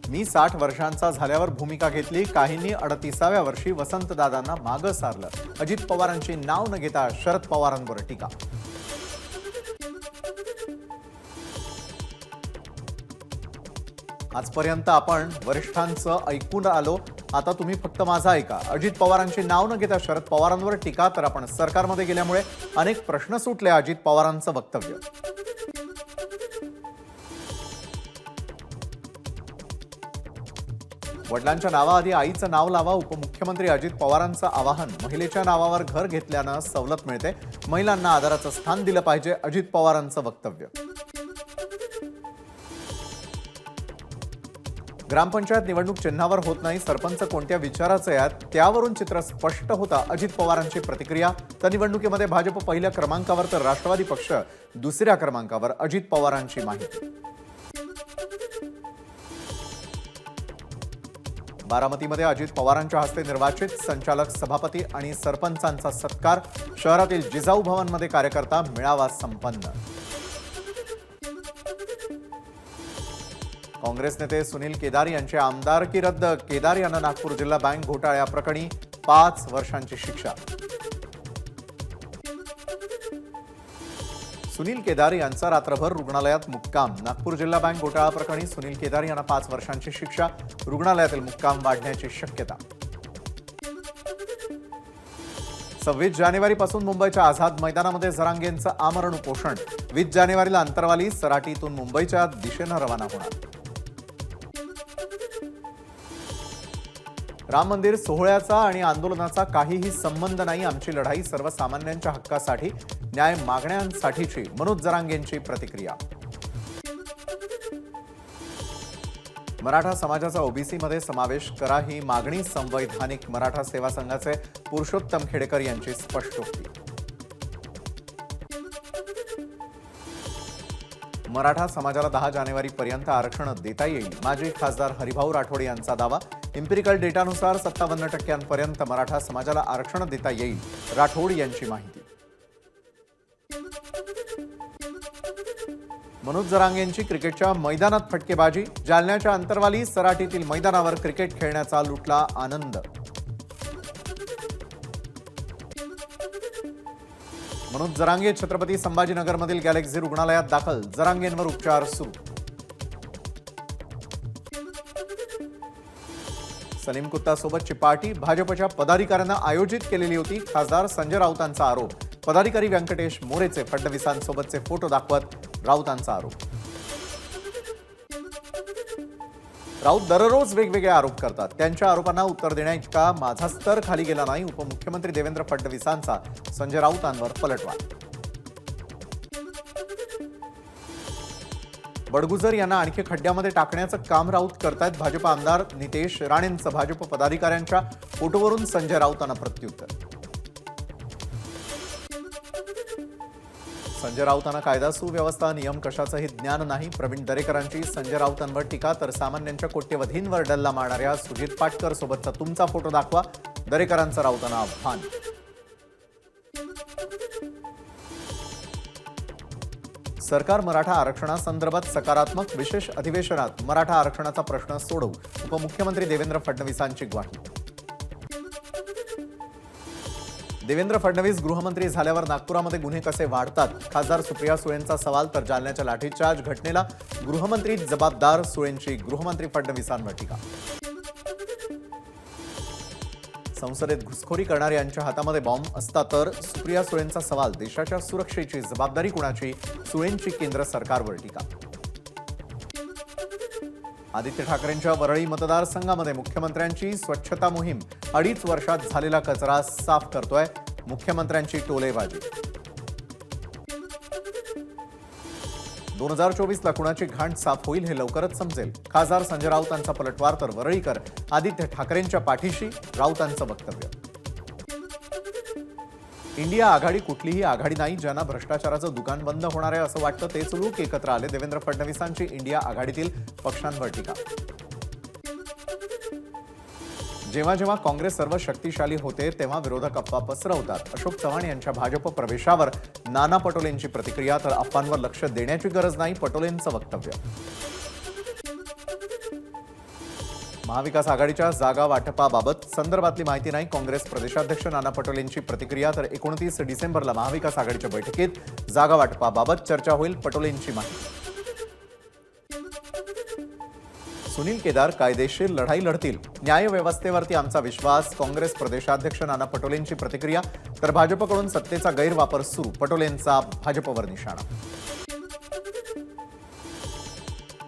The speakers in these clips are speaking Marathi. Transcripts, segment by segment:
मी 60 वर्षांचा झाल्यावर भूमिका घेतली, काहींनी 38व्या वर्षी वसंतदादांना मागे सारलं. अजित पवारांची नाव न घेता शरद पवारांवर टीका. आजपर्यंत आपण वरिष्ठांचं ऐकून आलो, आता तुम्ही फक्त माझं ऐका. अजित पवारांची नाव न घेता शरद पवारांवर टीका. तर आपण सरकारमध्ये गेल्यामुळे अनेक प्रश्न सुटले. अजित पवारांचं वक्तव्य. वडिलांच्या नावाआधी आईचं नाव लावा. उपमुख्यमंत्री अजित पवारांचं आवाहन. महिलेच्या नावावर घर घेतल्यानं सवलत मिळते, महिलांना आदराचं स्थान दिलं पाहिजे. अजित पवारांचं वक्तव्य. ग्रामपंचायत निवडणूक चिन्हावर होत नाही, सरपंच कोणत्या विचाराचे आहेत त्यावरून चित्र स्पष्ट होतं. अजित पवारांची प्रतिक्रिया. तर निवडणुकीमध्ये भाजप पहिल्या क्रमांकावर तर राष्ट्रवादी पक्ष दुसऱ्या क्रमांकावर. अजित पवारांची माहिती. बारामतीमध्ये अजित पवारांच्या हस्ते निर्वाचित संचालक सभापती आणि सरपंचांचा सत्कार. शहरातील जिजाऊ भवनमध्ये कार्यकर्ता मेळावा संपन्न. काँग्रेस नेते सुनील केदार यांची आमदारकी रद्द. केदार यांना नागपूर जिल्हा बँक घोटाळ्याप्रकरणी 5 वर्षांची शिक्षा. सुनील केदार यांचा रात्रभर रुग्णालयात मुक्काम. नागपूर जिल्हा बँक घोटाळा प्रकरणी सुनील केदार यांना 5 वर्षांची शिक्षा. रुग्णालयातील मुक्काम वाढण्याची शक्यता. 26 जानेवारीपासून मुंबईच्या आझाद मैदानामध्ये जरांगेंचं आमरण उपोषण. 20 जानेवारीला अंतरवाली सराटीतून मुंबईच्या दिशेनं रवाना होणार. राम मंदिर सोहळ्याचा आणि आंदोलनाचा काहीही संबंध नाही. आमची लढाई सर्वसामान्यांच्या हक्कासाठी, न्याय मागण्यांसाठीची. मनोज जरांगेंची प्रतिक्रिया. मराठा समाजाचा ओबीसीमध्ये समावेश करा ही मागणी. संवैधानिक मराठा सेवा संघाचे पुरुषोत्तम खेडेकर यांची स्पष्टोक्ती. मराठा समाजाला 10 जानेवारीपर्यंत आरक्षण देता येईल. माजी खासदार हरिभाऊ राठोड यांचा दावा. इम्पिरिकल डेटानुसार 57% मराठा समाजाला आरक्षण देता येईल. राठोड यांची माहिती. मनोज जरांगेंची क्रिकेटच्या मैदानात फटकेबाजी. जालन्याच्या अंतरवाली सराटीतील मैदानावर क्रिकेट खेळण्याचा लुटला आनंद. मनोज जरांगे छत्रपती संभाजीनगरमधील गॅलेक्सी रुग्णालयात दाखल. जरांगेंवर उपचार सुरू. सलीम कुत्ता सोबतची पार्टी भाजपच्या पदाधिकाऱ्यांना आयोजित केलेली होती. खासदार संजय राऊतांचा आरोप. पदाधिकारी व्यंकटेश मोरेचे फडणवीसांसोबतचे फोटो दाखवत राऊतांचा आरोप. राऊत दररोज वेगवेगळे आरोप करतात. त्यांच्या आरोपांना उत्तर देण्याइतका माझा स्तर खाली गेला नाही. उपमुख्यमंत्री देवेंद्र फडणवीसांचा संजय राऊतांवर पलटवार. बडगुजर यांना आणखी खड्ड्यामध्ये टाकण्याचं काम राऊत करतायत. भाजप आमदार नितेश राणेंचं भाजप पदाधिकाऱ्यांच्या फोटोवरून संजय राऊतांना प्रत्युत्तर. संजय राऊतांना कायदा सुव्यवस्था नियम कशाचंही ज्ञान नाही. प्रवीण दरेकरांची संजय राऊतांवर टीका. तर सामान्यांच्या कोट्यवधींवर डल्ला मारणाऱ्या सुजित पाटकर सोबतचा तुमचा फोटो दाखवा. दरेकरांचं राऊतांना आव्हान. सरकार मराठा आरक्षणासंदर्भात सकारात्मक. विशेष अधिवेशनात मराठा आरक्षणाचा प्रश्न सोडवू. उपमुख्यमंत्री देवेंद्र फडणवीसांची ग्वाही. देवेंद्र फडणवीस गृहमंत्री झाल्यावर नागपुरामध्ये गुन्हे कसे वाढतात. खासदार सुप्रिया सुळेंचा सवाल. तर जालन्याच्या लाठीचार्ज घटनेला गृहमंत्री जबाबदार. सुळेंची गृहमंत्री फडणवीसांवर टीका. संसदेत घुसखोरी करणाऱ्यांच्या हातामध्ये बॉम्ब असता तर सुप्रिया सुळेंचा सवाल. देशाच्या सुरक्षेची जबाबदारी कुणाची. सुळेंची केंद्र सरकारवर टीका. आदित्य ठाकरेंच्या वरळी मतदारसंघामध्ये मुख्यमंत्र्यांची स्वच्छता मोहीम. 2.5 वर्षात झालेला कचरा साफ करतोय. मुख्यमंत्र्यांची टोलेबाजी. 2024ला कुणाची घाण साफ होईल हे लवकरच समजेल. खासदार संजय राऊतांचा पलटवार. तर वरळीकर आदित्य ठाकरेंच्या पाठीशी. राऊतांचं वक्तव्य. इंडिया आघाडी कुठलीही आघाडी नाही. ज्यांना भ्रष्टाचाराचं दुकान बंद होणार आहे असं वाटतं तेच लोक एकत्र आले. देवेंद्र फडणवीसांची इंडिया आघाडीतील पक्षांवर टीका. जेव्हा जेव्हा काँग्रेस सर्व शक्तिशाली होते तेव्हा विरोधक अफवा पसरवतात. अशोक चव्हाण यांच्या भाजप प्रवेशावर नाना पटोलेंची प्रतिक्रिया. तर अफवांवर लक्ष देण्याची गरज नाही. पटोलेंचं वक्तव्य. महाविकास आघाडीच्या जागा वाटपाबाबत संदर्भातली माहिती नाही. काँग्रेस प्रदेशाध्यक्ष नाना पटोलेंची प्रतिक्रिया. तर 29 डिसेंबरला महाविकास आघाडीच्या बैठकीत जागा वाटपाबाबत चर्चा होईल. पटोलेंची माहिती. सुनील केदार कायदेशीर लढाई लढतील. न्यायव्यवस्थेवरती आमचा विश्वास. काँग्रेस प्रदेशाध्यक्ष नाना पटोलेंची प्रतिक्रिया. तर भाजपकडून सत्तेचा गैरवापर सुरू. पटोलेंचा भाजपवर निशाणा.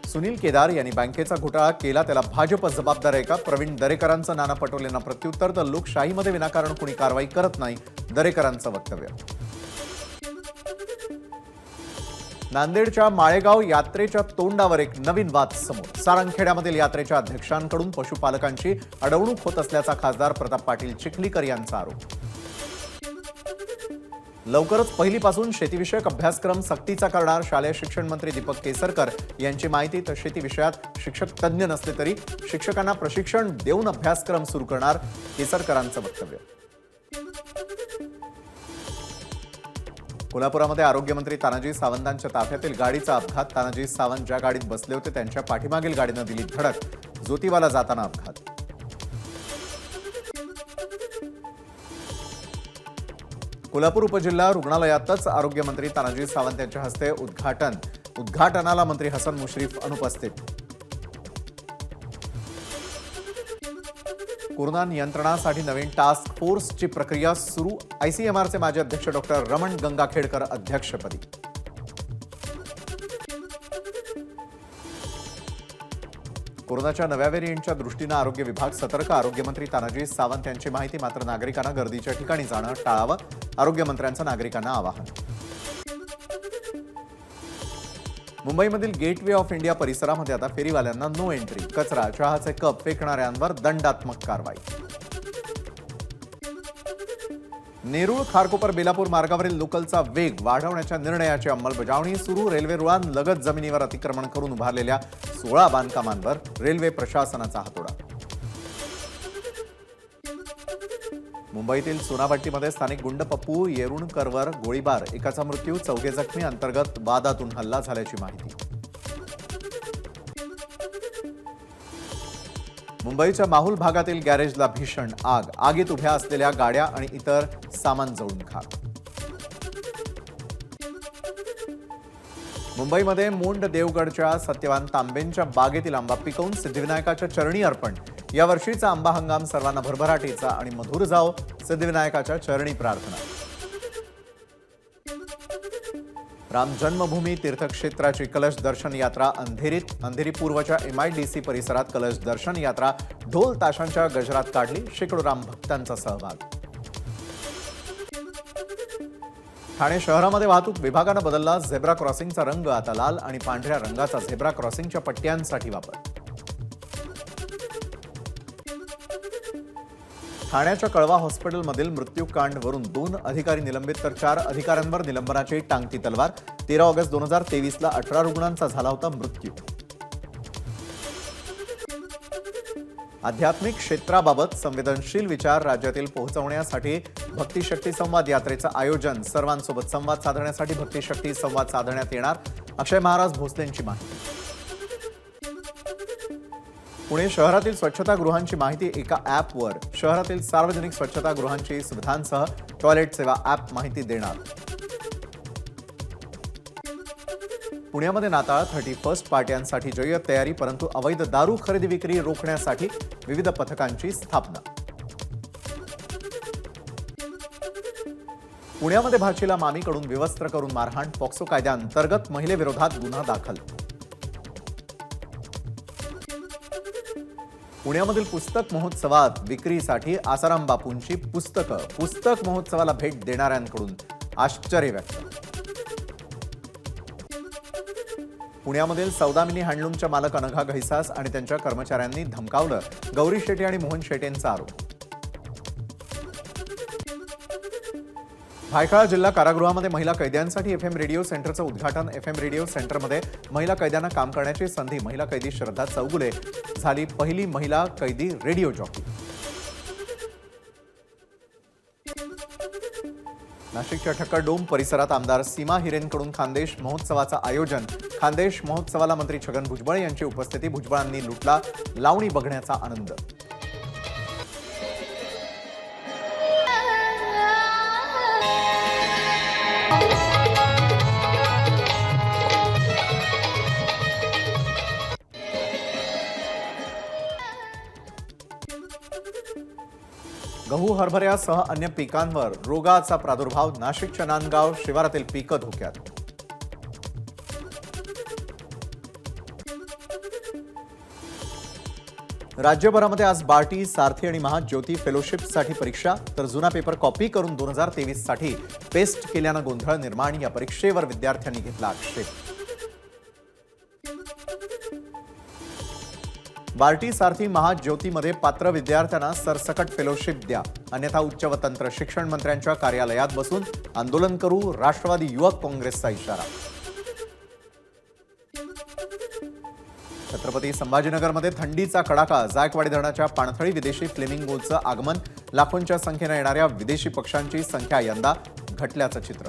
सुनील केदार यांनी बँकेचा घोटाळा केला, त्याला भाजप जबाबदार आहे का? प्रवीण दरेकरांचं नाना पटोलेंना प्रत्युत्तर. तर लोकशाहीमध्ये विनाकारण कुणी कारवाई करत नाही, दरेकरांचं वक्तव्य. नांदेडच्या माळेगाव यात्रेच्या तोंडावर एक नवीन वाद समोर. सारंगखेड्यामधील यात्रेच्या अध्यक्षांकडून पशुपालकांची अडवणूक होत असल्याचा खासदार प्रताप पाटील चिखलीकर यांचा आरोप. लवकरच पहिलीपासून शेतीविषयक अभ्यासक्रम सक्तीचा करणार. शालेय शिक्षण मंत्री दीपक केसरकर यांची माहिती. तर शेती विषयात शिक्षक तज्ज्ञ नसले तरी शिक्षकांना प्रशिक्षण देऊन अभ्यासक्रम सुरू करणार, केसरकरांचं वक्तव्य. कोल्हापुरामध्ये आरोग्यमंत्री तानाजी सावंतांच्या ताफ्यातील गाडीचा अपघात. तानाजी सावंत ज्या गाडीत बसले होते त्यांच्या पाठीमागील गाडीनं दिली धडक. ज्योतिबाला जाताना अपघात. कोल्हापूर उपजिल्हा रुग्णालयातच आरोग्यमंत्री तानाजी सावंत यांच्या हस्ते उद्घाटनाला मंत्री हसन मुश्रीफ अनुपस्थित. कोरोना नियंत्रणासाठी नवीन टास्क फोर्सची प्रक्रिया सुरू. आयसीएमआरचे माजी अध्यक्ष डॉक्टर रमण गंगाखेडकर अध्यक्षपदी. कोरोनाच्या नव्या व्हेरिएंटच्या दृष्टीनं आरोग्य विभाग सतर्क. आरोग्यमंत्री तानाजी सावंत यांची माहिती. मात्र नागरिकांना गर्दीच्या ठिकाणी जाणं टाळावं, आरोग्यमंत्र्यांचं नागरिकांना आवाहन. मुंबईमधील गेटवे ऑफ इंडिया परिसरामध्ये आता फेरीवाल्यांना नो एंट्री. कचरा, चहाचे कप फेकणाऱ्यांवर दंडात्मक कारवाई. नेरूळ खारकोपर बेलापूर मार्गावरील लोकलचा वेग वाढवण्याच्या निर्णयाची अंमलबजावणी सुरू. रेल्वे रुळांलगत जमिनीवर अतिक्रमण करून उभारलेल्या 16 बांधकामांवर रेल्वे प्रशासनाचा हातोडा. मुंबईतील सोनाभट्टीमध्ये स्थानिक गुंड पप्पू येरुणकरवर गोळीबार. एकाचा मृत्यू, 4 जखमी. अंतर्गत वादातून हल्ला झाल्याची माहिती. मुंबईच्या माहुल भागातील गॅरेजला भीषण आग. आगीत उभ्या असलेल्या गाड्या आणि इतर सामान जळून खाक. मुंबईमध्ये मोंड देवगडच्या सत्यवान तांबेंच्या बागेतील आंबा पिकवून सिद्धिविनायकाच्या चरणी अर्पण. यावर्षीचा आंबा हंगाम सर्वांना भरभराटीचा आणि मधुर जाओ, सिद्धिविनायकाच्या चरणी प्रार्थना. राम जन्मभूमी तीर्थक्षेत्राची कलश दर्शन यात्रा अंधेरीत. अंधेरी पूर्वच्या MIDC परिसरात कलश दर्शन यात्रा ढोल ताशांच्या गजरात काढली. शेकडो राम भक्तांचा सहभाग. ठाणे शहरामध्ये वाहतूक विभागानं बदलला झेब्रा क्रॉसिंगचा रंग. आता लाल आणि पांढऱ्या रंगाचा झेब्रा क्रॉसिंगच्या पट्ट्यांसाठी वापर. ठाण्याच्या कळवा हॉस्पिटलमधील मृत्यूकांडवरून 2 अधिकारी निलंबित. तर 4 अधिकाऱ्यांवर निलंबनाची टांगती तलवार. 13 ऑगस्ट 2023ला 18 रुग्णांचा झाला होता मृत्यू. आध्यात्मिक क्षेत्राबाबत संवेदनशील विचार राज्यातील पोहोचवण्यासाठी भक्तिशक्ती संवाद यात्रेचं आयोजन. सर्वांसोबत संवाद साधण्यासाठी भक्तिशक्ती संवाद साधण्यात येणार. अक्षय महाराज भोसलेंची माहिती. पुणे शहरातील स्वच्छतागृहांची माहिती एका ॲपवर. शहरातील सार्वजनिक स्वच्छतागृहांची सुविधांसह टॉयलेट सेवा ॲप माहिती देणार. पुण्यामध्ये नाताळ 31st पार्ट्यांसाठी जय्यत तयारी. परंतु अवैध दारू खरेदी विक्री रोखण्यासाठी विविध पथकांची स्थापना. पुण्यामध्ये भाचीला मामीकडून विवस्त्र करून मारहाण. पॉक्सो कायद्याअंतर्गत महिलेविरोधात गुन्हा दाखल. पुण्यामधील पुस्तक महोत्सवात विक्रीसाठी आसाराम बापूंची पुस्तकं. पुस्तक महोत्सवाला भेट देणाऱ्यांकडून आश्चर्य व्यक्त. पुण्यामधील सौदामिनी हँडलूमच्या मालक अनघा घैसास आणि त्यांच्या कर्मचाऱ्यांनी धमकावलं. गौरी शेटे आणि मोहन शेटेंचा आरोप. भायखळा जिल्हा कारागृहामध्ये महिला कैद्यांसाठी FM रेडिओ सेंटरचं उद्घाटन. FM रेडिओ सेंटरमध्ये महिला कैद्यांना काम करण्याची संधी. महिला कैदी श्रद्धा चौगुले झाली पहिली महिला कैदी रेडिओ जॉकी. नाशिकच्या ठक्करडोम परिसरात आमदार सीमा हिरेनकडून खानदेश महोत्सवाचं आयोजन। खानदेश महोत्सवाला मंत्री छगन भुजबळ यांची उपस्थिती। भुजबळांनी लुटला लावणी बघण्याचा आनंद। गहू हरभऱ्यासह अन्य पिकांवर रोगाचा प्रादुर्भाव। नाशिकच्या नांदगाव शिवारातील पिकं धोक्यात। राज्यभरामध्ये आज बार्टी, सारथी आणि महाज्योती फेलोशिपसाठी परीक्षा, तर जुना पेपर कॉपी करून 2023 साठी पेस्ट केल्यानं गोंधळ निर्माण। या परीक्षेवर विद्यार्थ्यांनी घेतला आक्षेप। बार्टी, सारथी, महाज्योतीमध्ये पात्र विद्यार्थ्यांना सरसकट फेलोशिप द्या, अन्यथा उच्च व तंत्र शिक्षण मंत्र्यांच्या कार्यालयात बसून आंदोलन करू। राष्ट्रवादी युवक काँग्रेसचा इशारा। छत्रपती संभाजीनगरमध्ये थंडीचा कडाका। जायकवाडी धरणाच्या पाणथळी विदेशी फ्लेमिंगोचं आगमन। लाखोंच्या संख्येने येणाऱ्या विदेशी पक्ष्यांची संख्या यंदा घटल्याचं चित्र।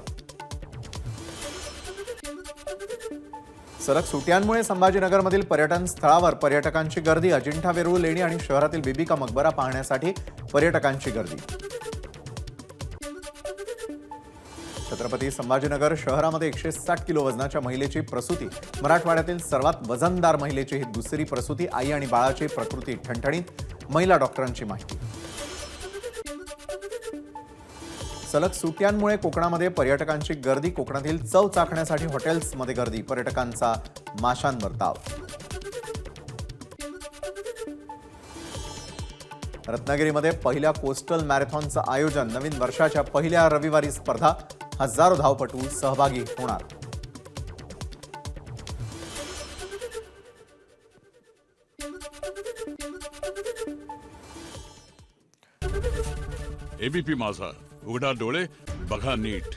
सलग सुट्यांमुळे संभाजीनगरमधील पर्यटन स्थळावर पर्यटकांची गर्दी। अजिंठा वेरूळ लेणी आणि शहरातील बीबी का मकबरा पाहण्यासाठी पर्यटकांची गर्दी। छत्रपती संभाजीनगर शहरामध्ये 160 किलो वजनाच्या महिलेची प्रसूती। मराठवाड्यातील सर्वात वजनदार महिलेची ही दुसरी प्रसूती। आई आणि बाळाची प्रकृती ठणठणीत। महिला डॉक्टरांची माहिती। सलग सुट्यांमुळे कोकणामध्ये पर्यटकांची गर्दी। कोकणातील चव चाखण्यासाठी हॉटेल्समध्ये गर्दी। पर्यटकांचा माशांवर ताव। रत्नागिरीमध्ये पहिल्या कोस्टल मॅरेथॉनचं आयोजन। नवीन वर्षाच्या पहिल्या रविवारी स्पर्धा। हजारो धावपटू सहभागी होणार। एबीपी माझा, उघडा डोळे बघा नीट।